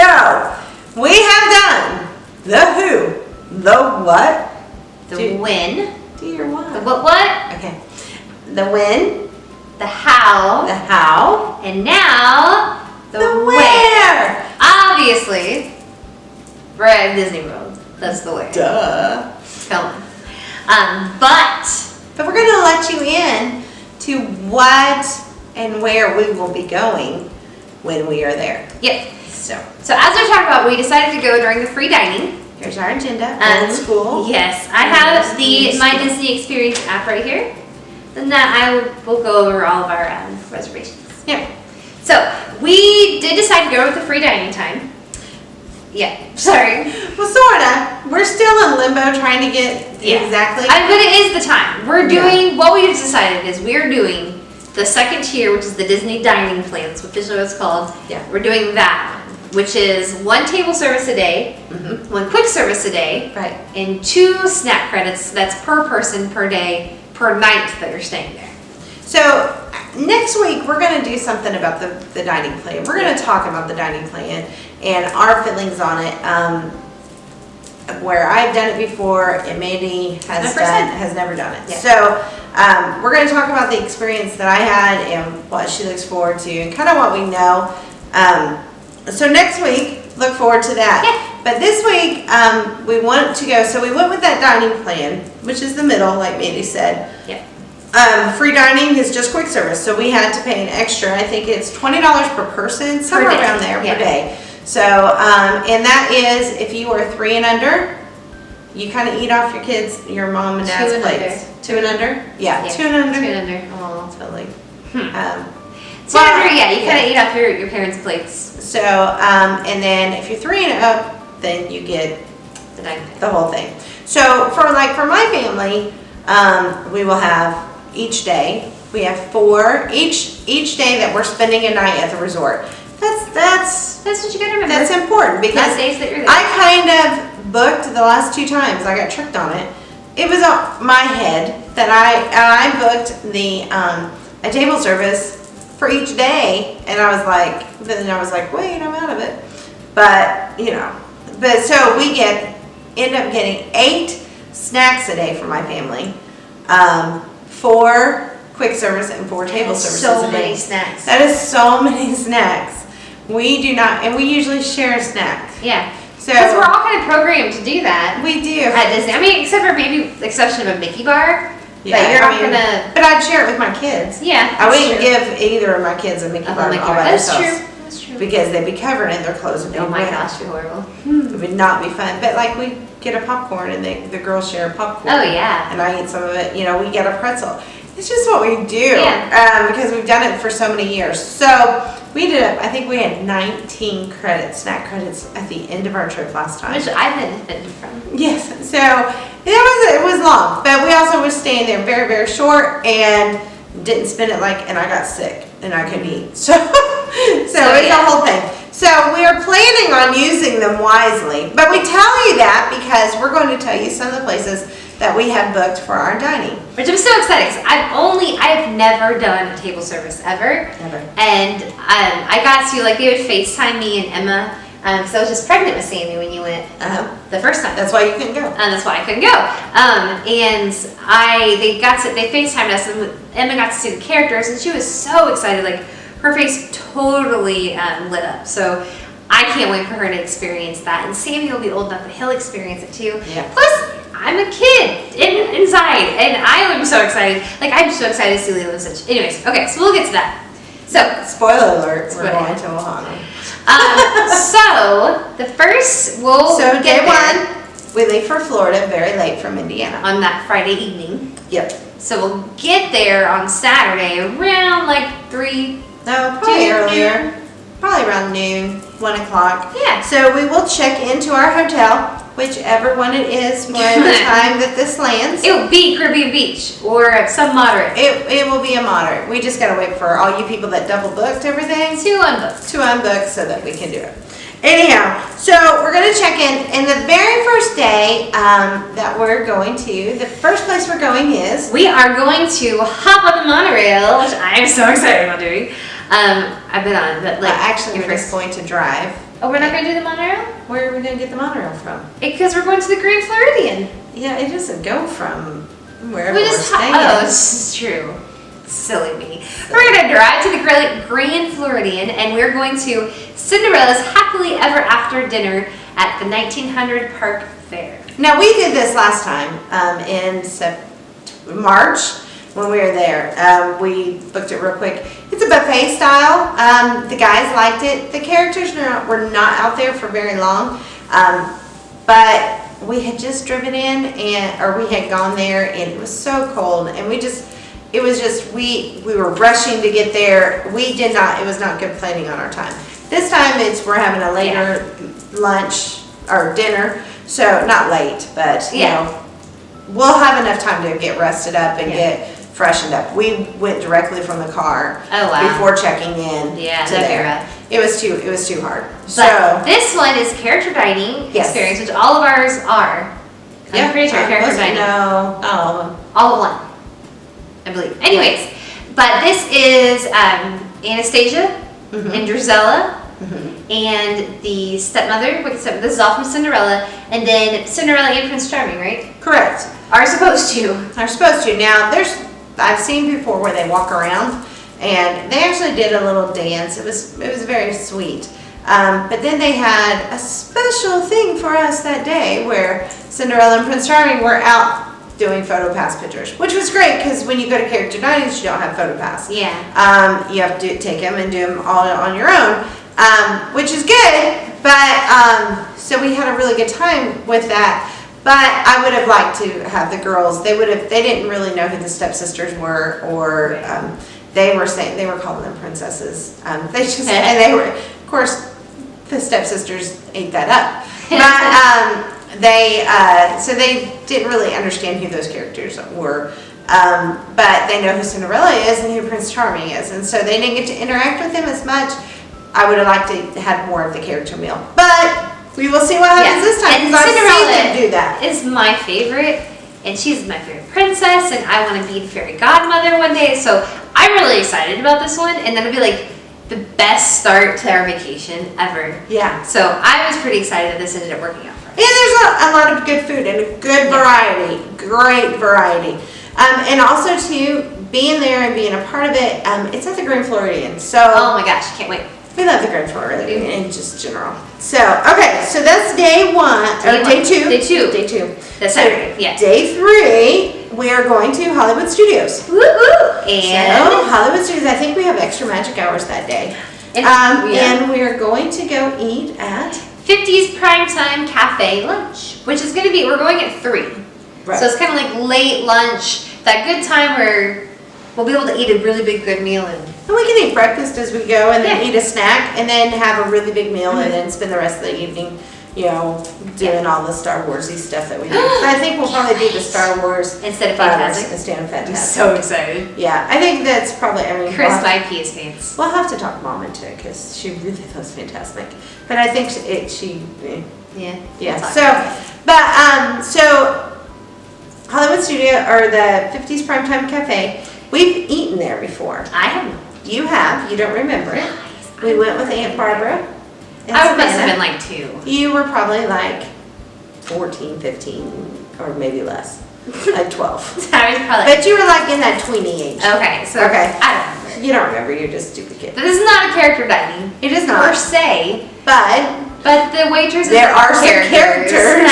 So, we have done the who, the what, The when. Do your what? The what? Okay. The when, The how. the how, And now, the where. Obviously, we're at Disney World. That's the where. Duh. Come on. But But we're going to let you in to what and where we will be going when we are there. yep. So as we talked about, we decided to go during the free dining. Here's our agenda. Old school. Yes, I have the Old My school. Disney Experience app right here. Then that I will go over all of our reservations. Yeah. So we did decide to go with the free dining time. Yeah, sorry. Well, sorta. We're still in limbo trying to get exactly. But it is the time. We're doing, what we decided is we are doing the second tier, which is the Disney dining plans, which is what it's called. Yeah. We're doing that one, which is 1 table service a day, 1 quick service a day, Right. and 2 snack credits. That's per person, per day, per night that you're staying there. So next week we're going to do something about the dining plan. We're going to talk about the dining plan and our feelings on it. Where I've done it before and Mandy has never done it. Yeah. So we're going to talk about the experience that I had and what she looks forward to and kind of what we know. So next week, look forward to that. Yeah. But this week we want to go. So we went with that dining plan, which is the middle, like Mandy said. Yep. Free dining is just quick service, so we had to pay an extra. I think it's $20 per person, somewhere day. around there Yeah. per day. So, and that is if you are 3 and under, you kind of eat off your kids, your mom and dad's 2 and plates. 2 and under? Yeah, 2 and under. 2 and under. Oh, Totally. 2 and under, yeah, you kind of eat off your parents' plates. So, and then if you're 3 and up, then you get The dining plan. the whole thing. So for my family, we will have each day. We have 4 each day that we're spending a night at the resort. That's what you gotta remember. That's important because Last days that you're there. I kind of booked the last 2 times. I got tricked on it. It was on my head that I booked the a table service for each day, and I was like, wait, I'm out of it. But so we end up getting 8 snacks a day for my family, 4 quick service and 4 table services So a day. many snacks. That is so many snacks. We do not, and we usually share snacks. Yeah. So Because we're all kind of programmed to do that we do. at Disney. I mean, except for maybe the exception of a Mickey bar. Yeah, but you're not gonna. But I'd share it with my kids. Yeah. I that's wouldn't true. give either of my kids a Mickey bar Mickey all bar. by That's themselves. true. That's true. Because they'd be covered in their clothes. And Oh my gosh, it'd be horrible. It would not be fun. But like we get a popcorn and the girls share a popcorn. Oh yeah. And I eat some of it. We get a pretzel. It's just what we do. Yeah. Because we've done it for so many years. So we I think we had 19 snack credits at the end of our trip last time. Which I benefited from. Yes, so it was long, but we also was staying there very, very short and didn't spend it and I got sick and I couldn't eat. So it's yeah. the whole thing. So we are planning on using them wisely, but we tell you that because we're going to tell you some of the places that we have booked for our dining. Which I'm so excited because I've never done a table service ever. Never. And I got to they would FaceTime me and Emma because I was just pregnant with Sammy when you went the first time. That's why you couldn't go. And that's why I couldn't go. And they FaceTimed us and Emma got to see the characters and she was so excited. Her face totally lit up. So I can't wait for her to experience that. And Sammy will be old enough that he'll experience it too. Yeah. Plus, I'm a kid inside and I am so excited. I'm so excited to see Lilo and Stitch. Anyways, okay, so we'll get to that. So, Spoiler alert, we're Spoiler. going to Ohana. So the first So day 1, we leave for Florida very late from Indiana. on that Friday evening. Yep. So we'll get there on Saturday around 3. No, probably 2, earlier. Probably around noon, 1 o'clock. Yeah. So we will check into our hotel, whichever one it is, by the time that this lands. It will be Caribbean Beach or some moderate. It will be a moderate. We just gotta wait for all you people that double booked everything 2 unbooked. to unbook so that we can do it. Anyhow, so we're gonna check in, and the very first day that we're going to, the first place we're going is. We are going to hop on the monorail, which I am so excited about doing. I've been on it, but Actually, your we're just first. going to drive Oh, we're not going to do the monorail? Where are we going to get the monorail from? Because we're going to the Grand Floridian. Yeah, it doesn't go from wherever We we're just staying. oh, this is true. Silly me. We're going to drive to the Grand Floridian, and we're going to Cinderella's Happily Ever After dinner at the 1900 Park Fair. Now, we did this last time in March when we were there. We booked it real quick. It's a buffet style. The guys liked it. The characters were not out there for very long, but we had just driven in, or we had gone there, and it was so cold, and it was just, we were rushing to get there. It was not good planning on our time. This time we're having a later lunch or dinner, so not late, but you know, we'll have enough time to get rested up and get freshened up. We went directly from the car before checking in to there. It was too hard. But so this one is character dining experience, which all of ours are. I'm pretty sure character dining. No, all of them. All of one, I believe. Anyways, but this is Anastasia and Drizella and the stepmother. This is all from Cinderella, and then Cinderella and Prince Charming, right? Correct. Are supposed to. Now, I've seen before where they walk around, and they actually did a little dance. It was very sweet. But then they had a special thing for us that day where Cinderella and Prince Charming were out doing photo pass pictures, which was great because when you go to character dining, you don't have photo pass. Yeah. You have to take them and do them all on your own, which is good. But so we had a really good time with that. But I would have liked to have the girls. They didn't really know who the stepsisters were, or they were calling them princesses. And they were, of course, the stepsisters ate that up. But so they didn't really understand who those characters were. But they know who Cinderella is and who Prince Charming is, and so they didn't get to interact with them as much. I would have liked to have more of the character meal, but we will see what happens this time. And I've Cinderella seen them do that. is my favorite, and she's my favorite princess, and I want to be the fairy godmother one day. So I'm really excited about this one, and that'll be like the best start to our vacation ever. Yeah. So I was pretty excited that this ended up working out for us. And there's a lot of good food and a good variety, great variety. And also too, being there and being a part of it, it's at the Grand Floridian. So oh my gosh, can't wait. We love the Grand Floridian in just general. So, okay, so that's day one, or day two. Day two. Day two. That's Saturday, yeah. Day three, we are going to Hollywood Studios. Woo-hoo! And so, Hollywood Studios, I think we have extra magic hours that day. And we are going to go eat at 50's Primetime Cafe lunch, which is going to be, we're going at 3. Right. So it's kind of like late lunch, that good time where we'll be able to eat a really big good meal. And we can eat breakfast as we go, and then eat a snack, and then have a really big meal, and then spend the rest of the evening, doing all the Star Warsy stuff that we do. So I think we'll probably do the Star Wars instead of Fantastic. Instead of Fantastic. I'm so excited. Yeah, I think that's probably. Chris, my P.S. pants. We'll have to talk Mom into it because she really loves Fantastic, but I think yeah. So Hollywood Studio or the 50's Primetime Cafe. We've eaten there before. I haven't. You have. You don't remember it. We went with Aunt Barbara. I must have been like 2. You were probably like 14, 15, or maybe less. Like 12. I was probably. But you were like in that tweeny age. Okay, so I don't remember. You don't remember. You're just a stupid kid. But this is not a character dining. It is not per se. But the waitresses. There are some characters.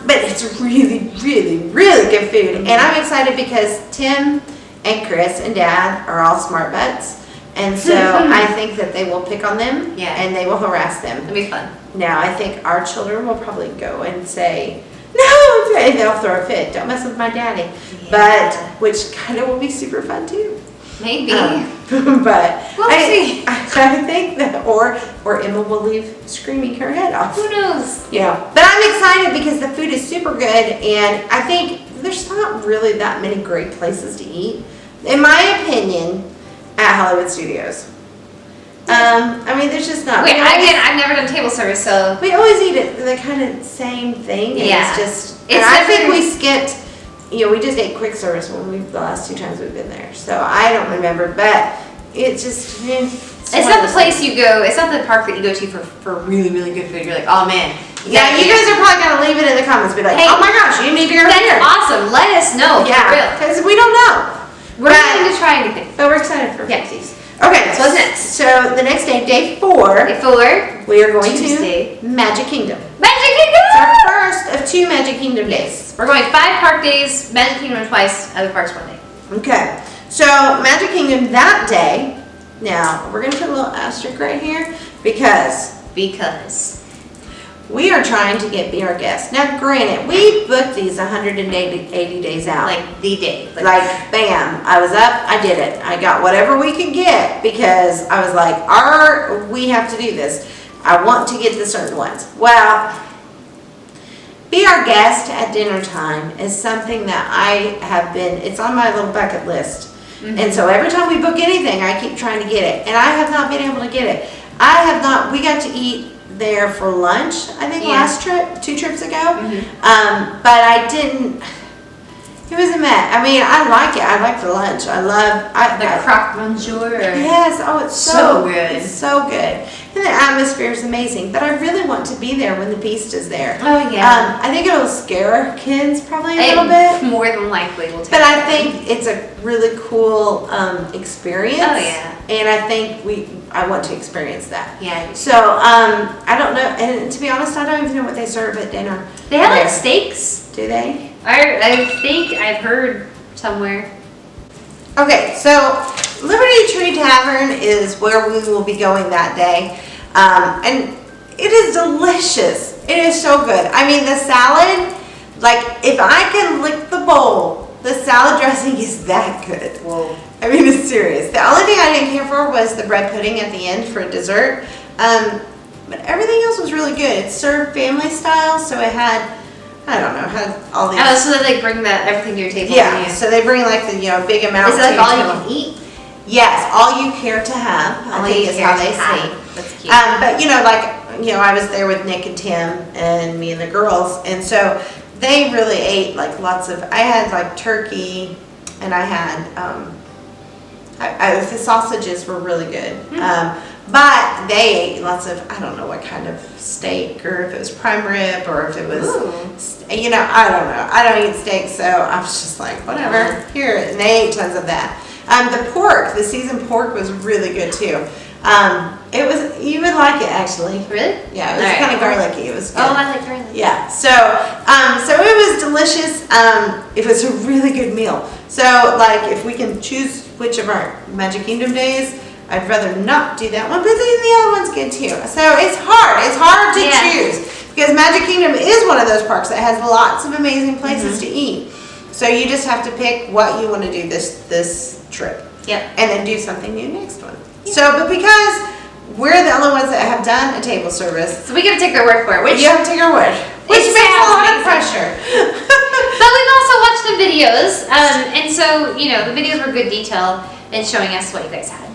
But it's really, really, really good food. And I'm excited because Tim and Chris and Dad are all smart butts. And so I think that they will pick on them and they will harass them. It'll be fun. Now, I think our children will probably go and say, no, and they'll throw a fit. Don't mess with my daddy. Yeah. But, which kind of will be super fun too. Maybe. But we'll see. I think that, or Emma will leave screaming her head off. Who knows? Yeah. But I'm excited because the food is super good, and I think there's not really that many great places to eat, in my opinion, at Hollywood Studios. I mean, there's just not. Wait, I've never done table service, so we always eat it the kind of same thing. Yeah. It's just. And I think we skipped. We just ate quick service the last 2 times we've been there, so I don't remember. But it just It's not the place you go. It's not the park that you go to for really, really good food. You're like, oh man. Yeah, you guys are probably gonna leave it in the comments. Be like, Hey, oh my gosh, you need to go That's here. awesome. Let us know. Yeah, For real. because we don't know. We're willing to try anything. But we're excited for Yeah. Fixie's. Okay, So what's next? So the next day, day 4, Day 4. we are going Tuesday. to Magic Kingdom. Magic It's our Kingdom! first of 2 Magic Kingdom days. We're going 5 park days, Magic Kingdom twice, other parks 1 day. Okay, so Magic Kingdom that day. Now we're gonna put a little asterisk right here because we are trying to get Be Our Guest. Now, granted, we booked these 180 days out. Like the day. Like, bam, I was up, I did it. I got whatever we could get because I was like, we have to do this. I want to get the certain ones. Well, Be Our Guest at dinner time is something that I have been, it's on my little bucket list. And so every time we book anything, I keep trying to get it. And I have not been able to get it. We got to eat there for lunch, I think last trip, 2 trips ago. But I didn't, it was a mess. I mean, I like it. I like the lunch. I love, The croque monsieur. Yes, oh, it's So good. It's so good. And the atmosphere is amazing. But I really want to be there when the beast is there. Oh, yeah. I think it'll scare kids probably a little bit. More than likely will take But I think it's a really cool experience. Oh, yeah. And I think I want to experience that. Yeah. So, I don't know, and to be honest, I don't even know what they serve at dinner. They have like there. steaks. Do they? I think I've heard somewhere. Okay, so Liberty Tree Tavern is where we will be going that day. And it is delicious. It is so good. I mean, the salad, like, if I can lick the bowl, the salad dressing is that good. Whoa. I mean, it's serious. The only thing I didn't care for was the bread pudding at the end for dessert. But everything else was really good. It's served family style, so it had, I don't know, had all these. Oh, so that they bring everything to your table. Yeah, so they bring like the big amount. Is it like to all your you table. can eat? Yes, all you care to have. I think is how they say. That's cute. But I was there with Nick and Tim and me and the girls, and so they really ate like lots of. I had like turkey, and I had the sausages were really good. But they ate lots of, I don't know what kind of steak, or if it was prime rib, or if it was, I don't know. I don't eat steak, so I was just like, whatever, here. And they ate tons of that. The pork, the seasoned pork was really good too. You would like it actually. Really? Yeah, it was kind of garlicky. It was good. Oh, I like garlic. Yeah, so it was delicious. It was a really good meal. So like if we can choose which of our Magic Kingdom days, I'd rather not do that one, but then the other one's good too. So it's hard to choose because Magic Kingdom is one of those parks that has lots of amazing places to eat. So you just have to pick what you want to do this trip. Yep. And then do something new next one. So, but because we're the only ones that have done a table service, So we gotta take their word for it. you have to take our word, which It makes a sounds lot of amazing. pressure. But we've also watched the videos, and so the videos were good detail in showing us what you guys had.